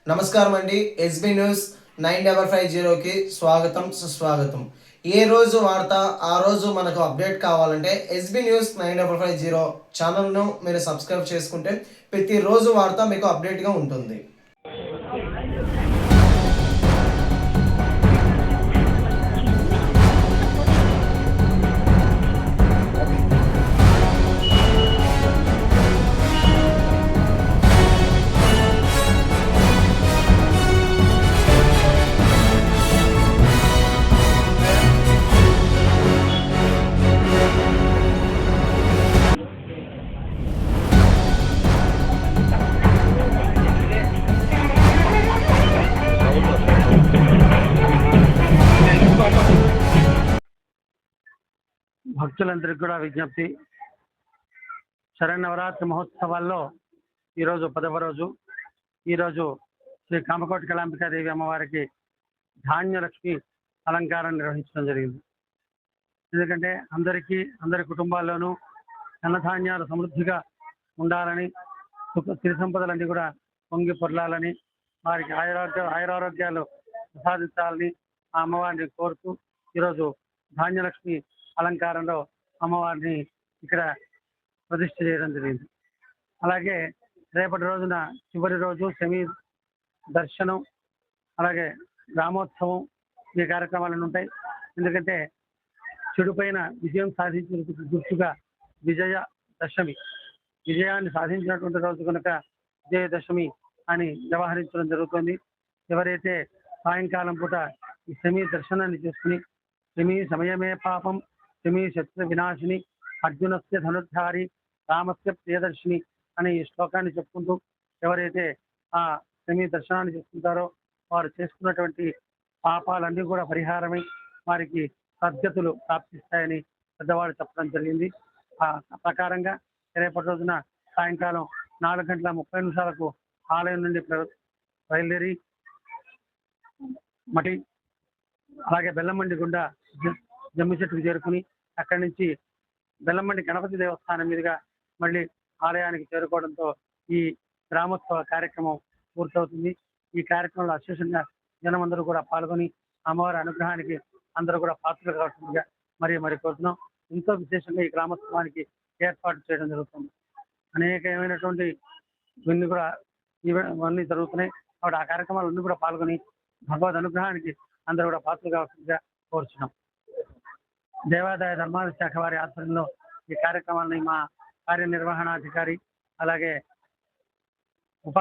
నమస్కారం అండి. SB news 9550కి స్వాగతం సుస్వాగతం. ఏ రోజు వార్త ఆ రోజు మనకు అప్డేట్ కావాలంటే ఎస్బీ న్యూస్ 9550 ఛానల్ను మీరు సబ్స్క్రైబ్ చేసుకుంటే ప్రతిరోజు వార్త మీకు అప్డేట్గా ఉంటుంది. భక్తులందరికీ కూడా విజ్ఞప్తి. శరన్నవరాత్రి మహోత్సవాల్లో ఈరోజు 10వ రోజు. ఈరోజు శ్రీ కామకోటి కళాంబికాదేవి అమ్మవారికి ధాన్యలక్ష్మి అలంకారం నిర్వహించడం జరిగింది. ఎందుకంటే అందరి కుటుంబాల్లోనూ ధనధాన్యాలు సమృద్ధిగా ఉండాలని, సిరి సంపదలన్నీ కూడా పొంగి పొర్లాలని, వారికి ఆయురారోగ్యాలు ప్రసాదించాలని ఆ అమ్మవారిని కోరుతూ ఈరోజు ధాన్యలక్ష్మి అలంకారంలో అమ్మవారిని ఇక్కడ ప్రతిష్ఠ చేయడం జరిగింది. అలాగే రేపటి రోజున చివరి రోజు శమి దర్శనం, అలాగే గ్రామోత్సవం ఈ కార్యక్రమాలు ఉంటాయి. ఎందుకంటే చెడుపైన విజయం సాధించిన గుర్తుగా విజయదశమి, విజయాన్ని సాధించినటువంటి రోజు కనుక విజయదశమి అని వ్యవహరించడం జరుగుతుంది. ఎవరైతే సాయంకాలం పూట ఈ శమి దర్శనాన్ని చేసుకుని శమి సమయమే పాపం, శమి శత్రు వినాశిని, అర్జునస్య ధనుర్ధారి, రామస్య ప్రియదర్శిని అనే ఈ శ్లోకాన్ని చెప్పుకుంటూ ఎవరైతే ఆ శమి దర్శనాన్ని చేసుకుంటారో వారు చేసుకున్నటువంటి పాపాలన్నీ కూడా పరిహారమై వారికి సద్గతులు ప్రాప్తిస్తాయని పెద్దవాళ్ళు చెప్పడం జరిగింది. ఆ ప్రకారంగా రేపటి రోజున సాయంకాలం 4:30 ఆలయం నుండి బయలుదేరి మటి అలాగే బెల్లంమండి గుండా జమ్మి చెట్టుకు చేరుకుని అక్కడి నుంచి బెల్లంమండి గణపతి దేవస్థానం మీదుగా మళ్ళీ ఆలయానికి చేరుకోవడంతో ఈ గ్రామోత్సవ కార్యక్రమం పూర్తవుతుంది. ఈ కార్యక్రమంలో అశేషంగా జనం అందరూ కూడా పాల్గొని అమ్మవారి అనుగ్రహానికి అందరూ కూడా పాత్రలు కావాల్సిందిగా మరి కోరుతున్నాం. ఎంతో విశేషంగా ఈ గ్రామోత్సవానికి ఏర్పాటు చేయడం జరుగుతుంది. అనేకమైనటువంటి ఇవన్నీ జరుగుతున్నాయి కాబట్టి ఆ కార్యక్రమాలన్నీ కూడా పాల్గొని భగవద్ అనుగ్రహానికి అందరూ కూడా పాత్రలు కావాల్సిందిగా కోరుచున్నాం. దేవాదాయ ధర్మాల శాఖ వారి ఆధ్వర్యంలో ఈ కార్యక్రమాన్ని మా కార్యనిర్వహణాధికారి, అలాగే ఉప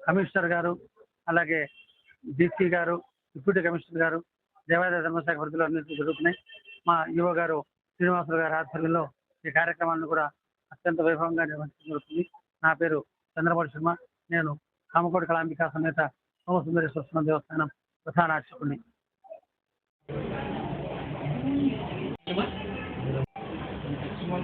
కమిషనర్ గారు, అలాగే డీసీ గారు, డిప్యూటీ కమిషనర్ గారు, దేవాదాయ ధర్మశాఖ పరిధిలో అన్నింటినీ జరుగుతున్నాయి. మా ఈవో గారు శ్రీనివాసులు గారి ఆధ్వర్యంలో ఈ కార్యక్రమాలను కూడా అత్యంత వైభవంగా నిర్వహించడం జరుగుతుంది. నా పేరు చంద్రబాబు శర్మ. నేను కామకోటి కళాంబికా సమేత సోమసుందరేశ్వర స్వామి దేవస్థానం ప్రధాన అర్చకుడిని. Cuma